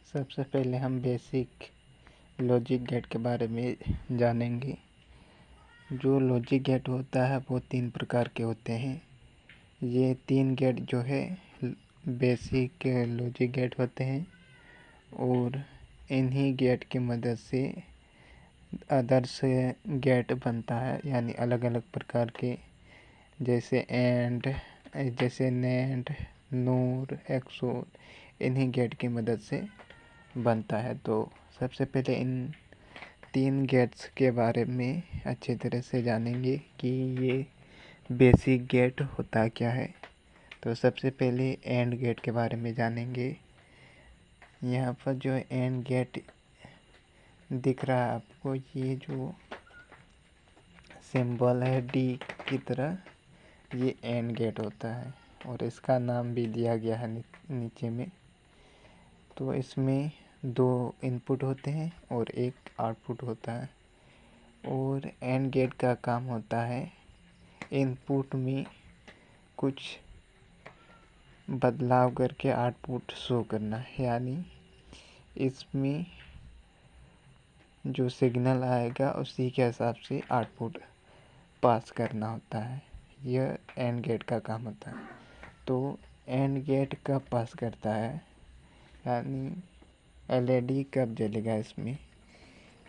सबसे पहले हम बेसिक लॉजिक गेट के बारे में जानेंगे। जो लॉजिक गेट होता है वो 3 प्रकार के होते हैं। ये 3 गेट जो है बेसिक लॉजिक गेट होते हैं और इन्हीं गेट की मदद से अदर्स गेट बनता है, यानी अलग अलग प्रकार के, जैसे एंड, जैसे नेंड, नूर, एक्सोर, इन्हीं गेट की मदद से बनता है। तो सबसे पहले इन 3 गेट्स के बारे में अच्छी तरह से जानेंगे कि ये बेसिक गेट होता क्या है। तो सबसे पहले एंड गेट के बारे में जानेंगे। यहाँ पर जो एंड गेट दिख रहा है आपको, ये जो सिंबल है डी की तरह, ये एंड गेट होता है और इसका नाम भी दिया गया है नीचे में। तो इसमें 2 इनपुट होते हैं और 1 आउटपुट होता है। और एंड गेट का काम होता है इनपुट में कुछ बदलाव करके आउटपुट शो करना, यानी इसमें जो सिग्नल आएगा उसी के हिसाब से आउटपुट पास करना होता है। यह एंड गेट का काम होता है। तो एंड गेट कब पास करता है, यानी एलईडी कब जलेगा इसमें।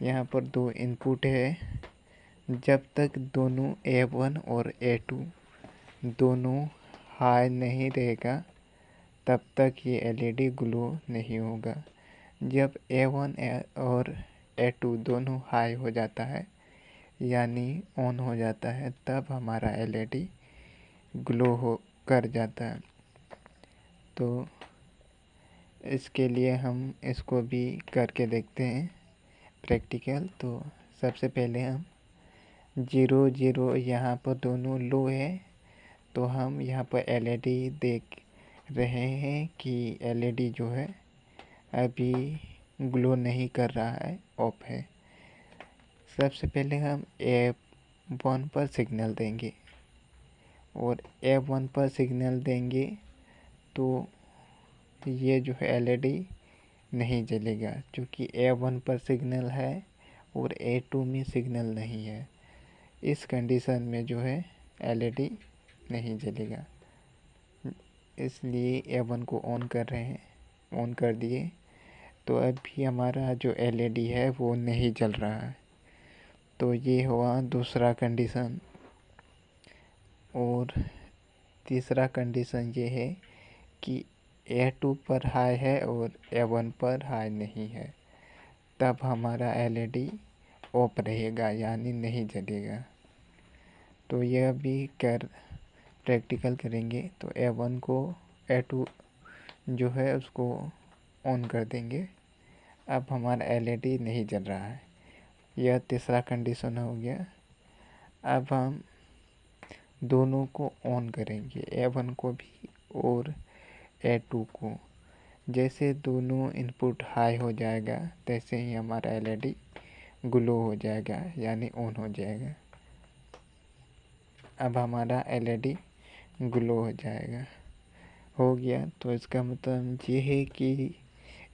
यहाँ पर 2 इनपुट है। जब तक दोनों A1 और A2 दोनों हाई नहीं रहेगा तब तक ये एलईडी ग्लो नहीं होगा। जब A1 और A2 दोनों हाई हो जाता है, यानी ऑन हो जाता है, तब हमारा एलईडी ग्लो हो कर जाता है। तो इसके लिए हम इसको भी करके देखते हैं प्रैक्टिकल। तो सबसे पहले हम 0 0 यहाँ पर दोनों लो है, तो हम यहाँ पर एलईडी देख रहे हैं कि एलईडी जो है अभी ग्लो नहीं कर रहा है, ऑफ है। सबसे पहले हम F1 पर सिग्नल देंगे और F1 पर सिग्नल देंगे तो ये जो है एलईडी नहीं जलेगा, क्योंकि A1 पर सिग्नल है और A2 में सिग्नल नहीं है। इस कंडीशन में जो है एलईडी नहीं जलेगा। इसलिए A1 को ऑन कर रहे हैं, ऑन कर दिए। तो अभी हमारा जो एलईडी है वो नहीं जल रहा है। तो ये हुआ दूसरा कंडीशन। और तीसरा कंडीशन ये है कि A2 पर हाई है और A1 पर हाई नहीं है, तब हमारा एलईडी ऑफ रहेगा, यानी नहीं जलेगा। तो यह भी प्रैक्टिकल करेंगे। तो A1 को A2 जो है उसको ऑन कर देंगे। अब हमारा एलईडी नहीं जल रहा है। यह तीसरा कंडीशन हो गया। अब हम दोनों को ऑन करेंगे, A1 को भी और A2 को। जैसे दोनों इनपुट हाई हो जाएगा तैसे ही हमारा एलईडी ग्लो हो जाएगा, यानी ऑन हो जाएगा। अब हमारा एलईडी ग्लो हो जाएगा, हो गया। तो इसका मतलब ये है कि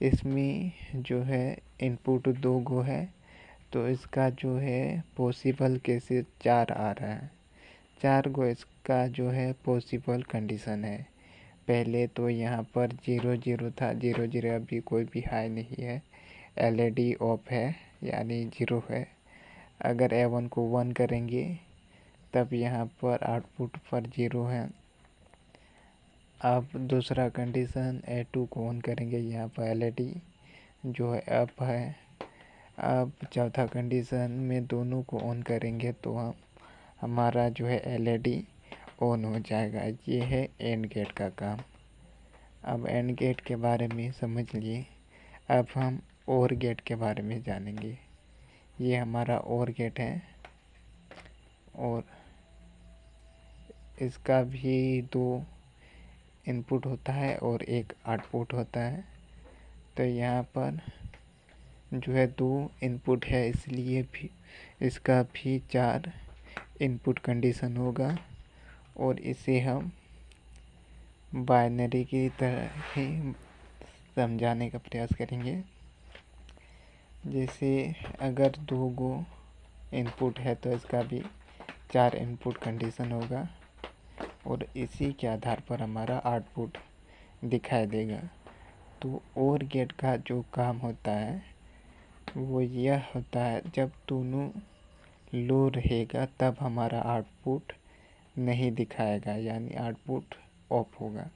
इसमें जो है इनपुट 2 गो है, तो इसका जो है पॉसिबल केसेस 4 आ रहा है। 4 गो इसका जो है पॉसिबल कंडीशन है। पहले तो यहाँ पर 0 0 था, 0 0 अभी कोई भी हाई नहीं है, एलईडी ऑफ है, यानी 0 है। अगर A1 को 1 करेंगे तब यहाँ पर आउटपुट पर 0 है। अब दूसरा कंडीशन A2 को ऑन करेंगे, यहाँ पर एलईडी जो है अप है। अब चौथा कंडीशन में दोनों को ऑन करेंगे तो हमारा जो है एलईडी ऑन हो जाएगा। ये है एंड गेट का काम। अब एंड गेट के बारे में समझ लिए। अब हम और गेट के बारे में जानेंगे। ये हमारा और गेट है और इसका भी 2 इनपुट होता है और 1 आउटपुट होता है। तो यहाँ पर जो है 2 इनपुट है, इसलिए भी इसका भी 4 इनपुट कंडीशन होगा और इसे हम बाइनरी की तरह ही समझाने का प्रयास करेंगे। जैसे अगर 2 गो इनपुट है तो इसका भी 4 इनपुट कंडीशन होगा और इसी के आधार पर हमारा आउटपुट दिखाई देगा। तो OR गेट का जो काम होता है वो यह होता है, जब दोनों लो रहेगा तब हमारा आउटपुट नहीं दिखाएगा, यानी आउटपुट ऑफ होगा।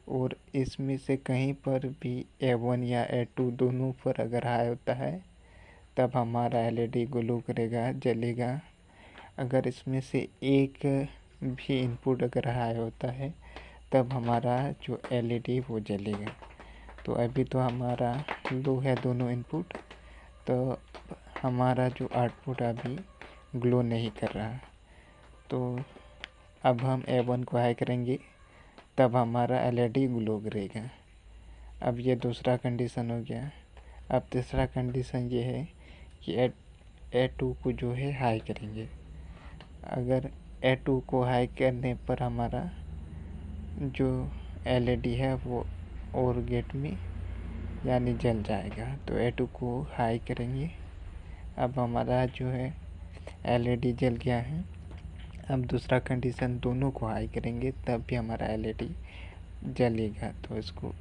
और इसमें से कहीं पर भी A1 या A2 दोनों पर अगर हाई होता है तब हमारा LED ग्लो करेगा, जलेगा। अगर इसमें से एक भी इनपुट अगर हाई होता है तब हमारा जो LED वो जलेगा। तो अभी तो हमारा लो है दोनों इनपुट, तो हमारा जो आउटपुट अभी ग्लो नहीं कर रहा। तो अब हम A1 को हाई करेंगे तब हमारा LED ग्लो करेगा। अब ये दूसरा कंडीशन हो गया। अब तीसरा कंडीशन ये है कि A2 को जो है हाई करेंगे। अगर A2 को हाई करने पर हमारा जो LED है वो OR गेट में यानी जल जाएगा। तो A2 को हाई करेंगे। अब हमारा जो है LED जल गया है। अब दूसरा कंडीशन दोनों को हाई करेंगे तब भी हमारा LED जलेगा। तो इसको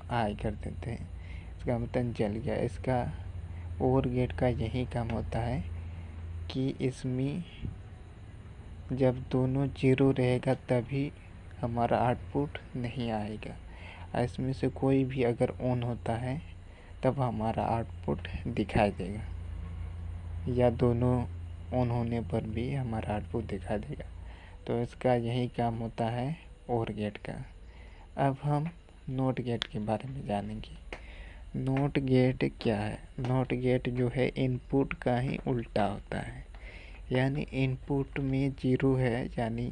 हाई कर देते हैं, इसका मतलब जल गया। इसका OR गेट का यही काम होता है कि इसमें जब दोनों 0 रहेगा तभी हमारा आउटपुट नहीं आएगा। इसमें से कोई भी अगर ऑन होता है तब हमारा आउटपुट दिखाई देगा, या दोनों ऑन होने पर भी हमारा आउटपुट दिखाई देगा। तो इसका यही काम होता है OR गेट का। अब हम नॉट गेट के बारे में जानेंगे। नॉट गेट क्या है? नॉट गेट जो है इनपुट का ही उल्टा होता है, यानी इनपुट में 0 है यानी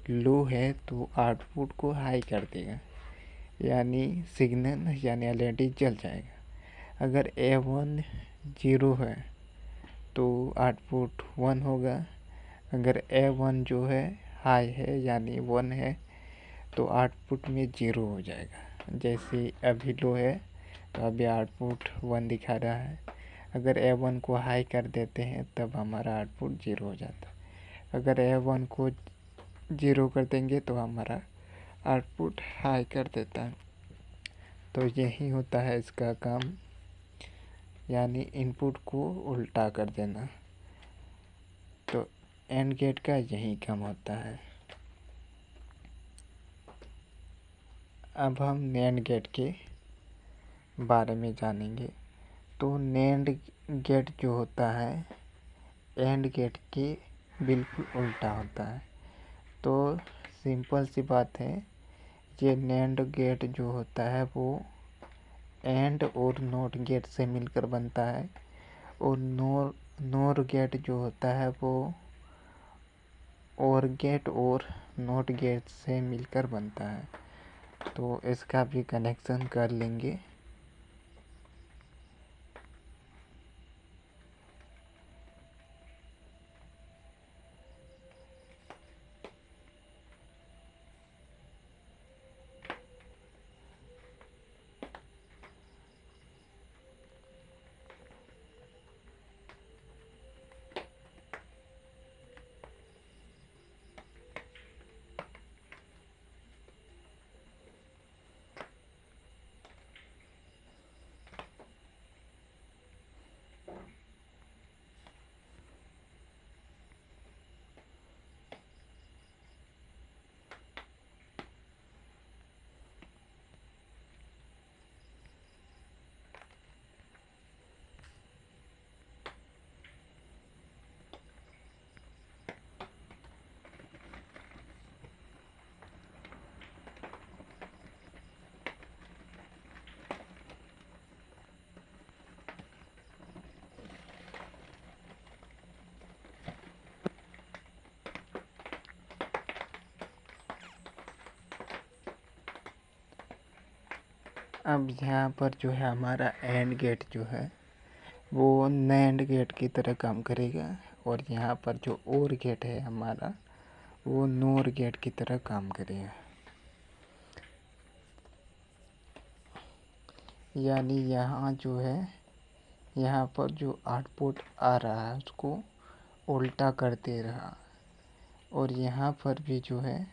लो है तो आउटपुट को हाई कर देगा, यानी सिग्नल यानी LED जल जाएगा। अगर A1 0 है तो आउटपुट 1 होगा। अगर A1 जो है हाई है यानी 1 है तो आउटपुट में 0 हो जाएगा। जैसे अभी लो है तो अभी आउटपुट 1 दिखा रहा है। अगर A1 को हाई कर देते हैं तब हमारा आउटपुट 0 हो जाता है। अगर A1 को 0 कर देंगे तो हमारा आउटपुट हाई कर देता है। तो यही होता है इसका काम, यानी इनपुट को उल्टा कर देना। तो एंड गेट का यही काम होता है। अब हम नैंड गेट के बारे में जानेंगे। तो नैंड गेट जो होता है एंड गेट के बिल्कुल उल्टा होता है। तो सिंपल सी बात है, ये नैंड गेट जो होता है वो एंड और नॉट गेट से मिलकर बनता है, और नोर गेट जो होता है वो OR गेट और नॉट गेट से मिलकर बनता है। तो इसका भी कनेक्शन कर लेंगे। अब यहाँ पर जो है हमारा एंड गेट जो है वो नैंड गेट की तरह काम करेगा, और यहाँ पर जो OR गेट है हमारा वो नोर गेट की तरह काम करेगा। यानी यहाँ जो है, यहाँ पर जो आउटपुट आ रहा है उसको उल्टा कर दे रहा, और यहाँ पर भी जो है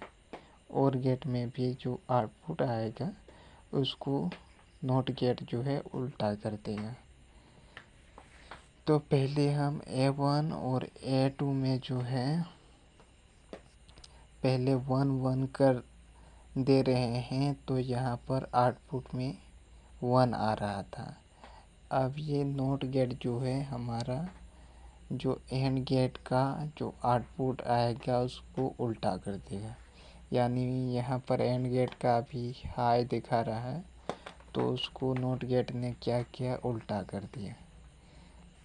और गेट में भी जो आउटपुट आएगा उसको नॉट गेट जो है उल्टा कर देगा। तो पहले हम A1 और A2 में जो है पहले 1 1 कर दे रहे हैं, तो यहाँ पर आउटपुट में 1 आ रहा था। अब ये नॉट गेट जो है हमारा जो एंड गेट का जो आउटपुट आएगा उसको उल्टा कर देगा। यानी यहाँ पर एंड गेट का भी हाई दिखा रहा है, तो उसको नॉट गेट ने क्या किया, उल्टा कर दिया।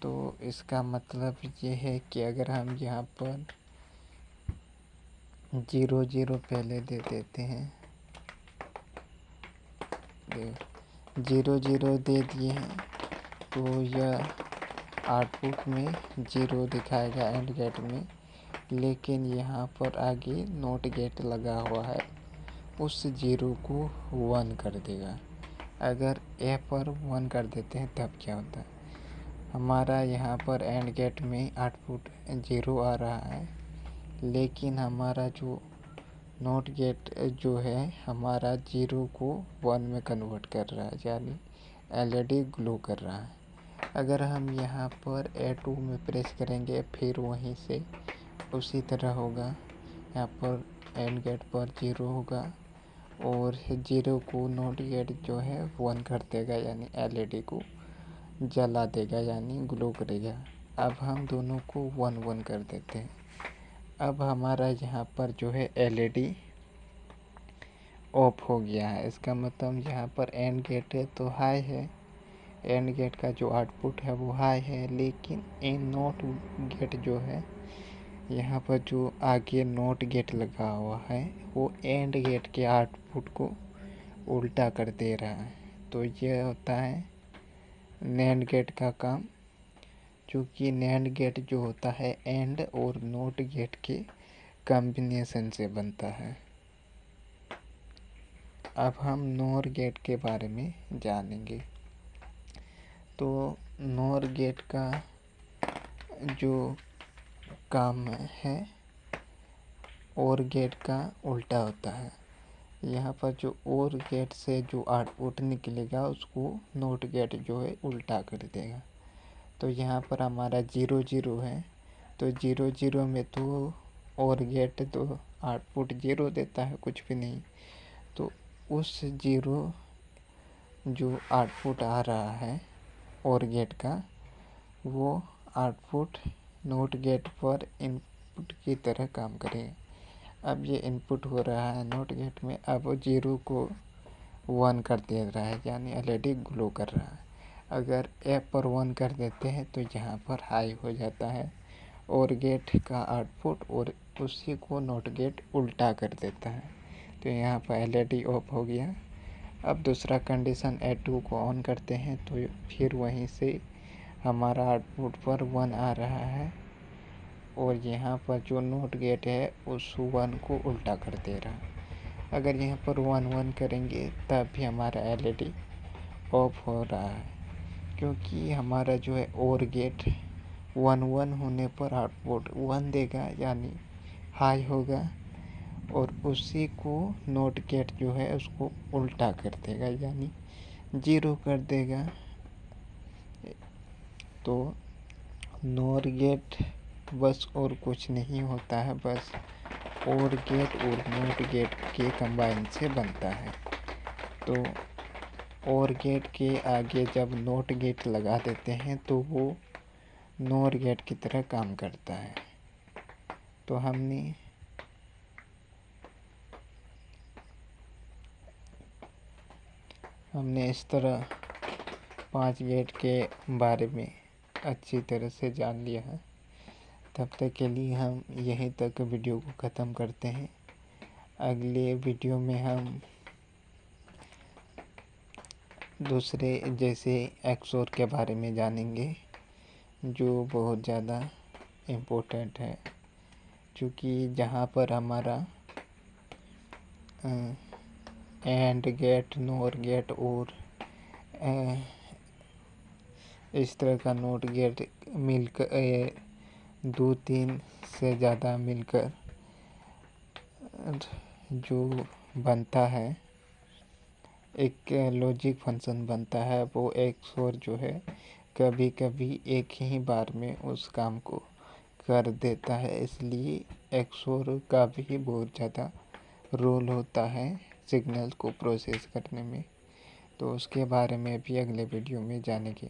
तो इसका मतलब ये है कि अगर हम यहाँ पर 0 0 पहले दे देते हैं, 0 0 दे दिए हैं, तो यह आउटपुट में 0 दिखाएगा एंड गेट में, लेकिन यहाँ पर आगे नॉट गेट लगा हुआ है, उस 0 को 1 कर देगा। अगर ए पर 1 कर देते हैं तब क्या होता है, हमारा यहाँ पर एंड गेट में आउटपुट 0 आ रहा है, लेकिन हमारा जो नॉट गेट जो है हमारा 0 को 1 में कन्वर्ट कर रहा है, यानी एलईडी ग्लो कर रहा है। अगर हम यहाँ पर A2 में प्रेस करेंगे फिर वहीं से उसी तरह होगा, यहाँ पर एंड गेट पर 0 होगा और 0 को नॉट गेट जो है 1 कर देगा, यानी एलईडी को जला देगा, यानी ग्लो करेगा। अब हम दोनों को 1 1 कर देते हैं। अब हमारा यहाँ पर जो है एलईडी ऑफ हो गया है। इसका मतलब यहाँ पर एंड गेट है तो हाई है, एंड गेट का जो आउटपुट है वो हाई है, लेकिन इन नॉट गेट जो है यहाँ पर जो आगे नॉट गेट लगा हुआ है वो एंड गेट के आउटपुट को उल्टा कर दे रहा है। तो यह होता है नैंड गेट का काम, क्योंकि नैंड गेट जो होता है एंड और नॉट गेट के कॉम्बिनेशन से बनता है। अब हम नॉर गेट के बारे में जानेंगे। तो नॉर गेट का जो काम है और गेट का उल्टा होता है। यहाँ पर जो और गेट से जो आउटपुट निकलेगा उसको नॉट गेट जो है उल्टा कर देगा। तो यहाँ पर हमारा 0 0 है, तो 0 0 में तो और गेट तो आउटपुट 0 देता है, कुछ भी नहीं। तो उस 0 जो आउटपुट आ रहा है और गेट का, वो आउटपुट नॉट गेट पर इनपुट की तरह काम करेगा। अब ये इनपुट हो रहा है नॉट गेट में, अब 0 को 1 कर दे रहा है, यानी एलईडी ग्लो कर रहा है। अगर ए पर 1 कर देते हैं तो यहाँ पर हाई हो जाता है और गेट का आउटपुट, और उसी को नॉट गेट उल्टा कर देता है। तो यहाँ पर एलईडी ऑफ हो गया। अब दूसरा कंडीशन A2 को ऑन करते हैं, तो फिर वहीं से हमारा आउटपुट पर 1 आ रहा है और यहाँ पर जो नॉट गेट है उस 1 को उल्टा कर दे रहा है। अगर यहाँ पर 1 1 करेंगे तब भी हमारा एलईडी ऑफ हो रहा है, क्योंकि हमारा जो है और गेट 1 1 होने पर आउटपुट 1 देगा, यानी हाई होगा, और उसी को नॉट गेट जो है उसको उल्टा कर देगा, यानी 0 कर देगा। तो नॉर गेट बस और कुछ नहीं होता है, बस और गेट और नॉट गेट के कंबाइन से बनता है। तो और गेट के आगे जब नॉट गेट लगा देते हैं तो वो नॉर गेट की तरह काम करता है। तो हमने इस तरह 5 गेट के बारे में अच्छी तरह से जान लिया है। तब तक के लिए हम यहीं तक वीडियो को ख़त्म करते हैं। अगले वीडियो में हम दूसरे जैसे एक्सओर के बारे में जानेंगे, जो बहुत ज़्यादा इम्पोर्टेंट है, क्योंकि जहाँ पर हमारा एंड गेट, नॉर गेट और इस तरह का नोट गेट मिलकर 2-3 से ज़्यादा मिलकर जो बनता है एक लॉजिक फंक्शन बनता है, वो एक्सओर जो है कभी कभी एक ही बार में उस काम को कर देता है। इसलिए एक्सओर का भी बहुत ज़्यादा रोल होता है सिग्नल को प्रोसेस करने में। तो उसके बारे में भी अगले वीडियो में जानेंगे।